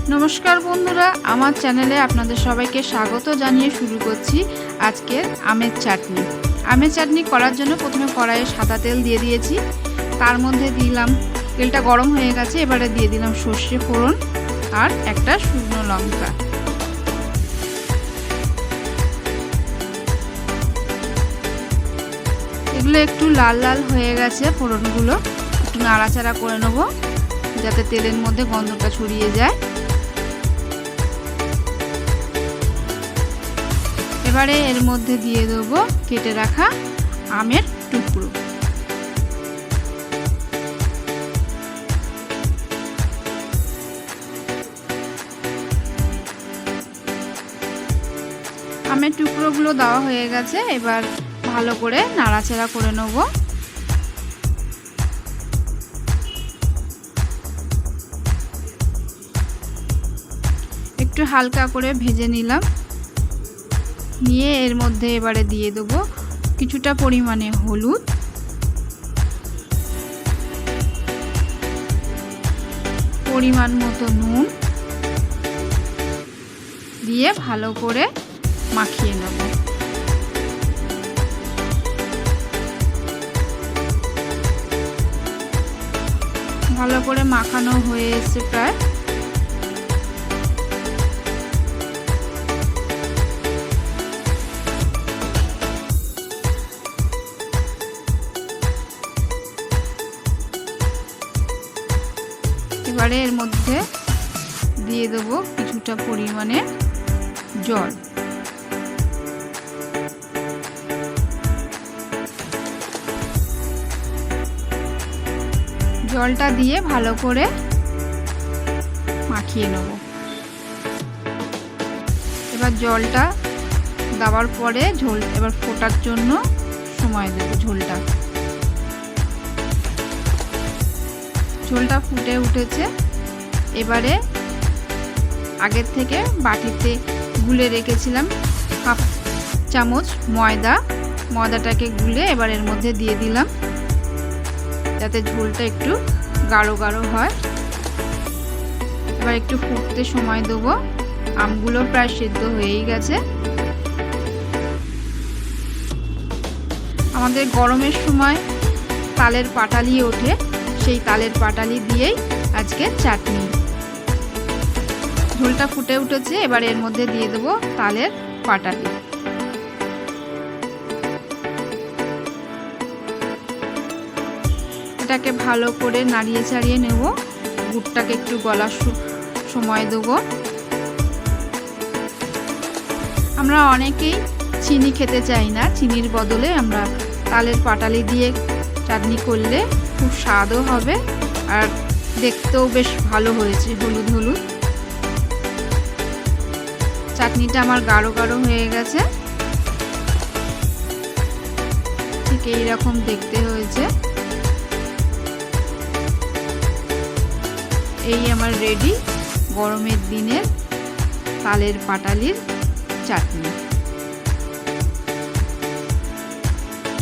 नमस्कार बंधुरा आमार चैनेले आपनादेर सबाइके स्वागत जानिए शुरू करछि आजकेर आमेर चाटनी। आमेर चाटनी करार जोन्नो प्रथमे कड़ाइये सादा तेल दिए दिएछि, तार मध्य दिलाम तेलटा गरम हये गेछे, एबारे दिए दिलाम सर्षे फोड़न और एकटा शुकनो लंका। एगुलो एकटु लाल लाल हये गेछे, फोड़नगुलो एकटु नाड़ाचाड़ा करे नेब जाते तेलेर मध्य गन्धटा छड़िये जाय। एबारे एर मध्य दिए देब केटे राखा आमेर टुकरो। आमेर टुकरोगुलो देওয়া হয়ে গেছে, এবার ভালো করে নাড়াচাড়া করে নেব। একটু হালকা করে ভেজে নিলাম, নিয়ে এর মধ্যে এবারে দিয়ে দেব কিছুটা পরিমাণে হলুদ, পরিমাণ মতো নুন দিয়ে ভালো করে মাখিয়ে নেব। ভালো করে মাখানো হয়ে এসেছে প্রায়। এবারে এর মধ্যে দিয়ে দেব কিছুটা পরিমাণে জল। জলটা দিয়ে ভালো করে মাখিয়ে নেব। এবার জলটা দেওয়ার পরে ঝোল এবার ফোটার জন্য সময় দেব। ঝোলটা ফুটে উঠেছে, এবারে আগের থেকে বাটিতে গুলে রেখেছিলাম হাফ চামচ ময়দাটাকে গুলে এবার এর মধ্যে দিয়ে দিলাম, যাতে ঝোলটা একটু গাঢ় গাঢ় হয়। এবার একটু ফুটতে সময় দেব। আমগুলো প্রায় সিদ্ধ হয়েই গেছে। আমাদের গরমের সময় তালের পাটালি ওঠে, সেই তালের পাটালি দিয়েই আজকে চাটনি। ঝোলটা ফুটে উঠেছে, এবার এর মধ্যে দিয়ে দেব তালের পাটালি। এটাকে ভালো করে নাড়িয়ে চাড়িয়ে নেব। গুড়টাকে একটু গলার সময় দেব। আমরা অনেকেই চিনি খেতে চাই না, চিনির বদলে আমরা তালের পাটালি দিয়ে চাটনি করলে খুব স্বাদও হবে আর দেখতেও বেশ ভালো হয়েছে, হলুদ হলুদ। চাটনিটা আমার গাঢ় গাঢ় হয়ে গেছে, ঠিক এইরকম দেখতে হয়েছে। এই আমার রেডি গরমের দিনের তালের পাটালির চাটনি।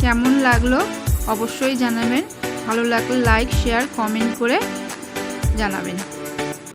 কেমন লাগলো অবশ্যই জানাবেন। ভালো লাগলে লাইক শেয়ার কমেন্ট করে জানাবেন।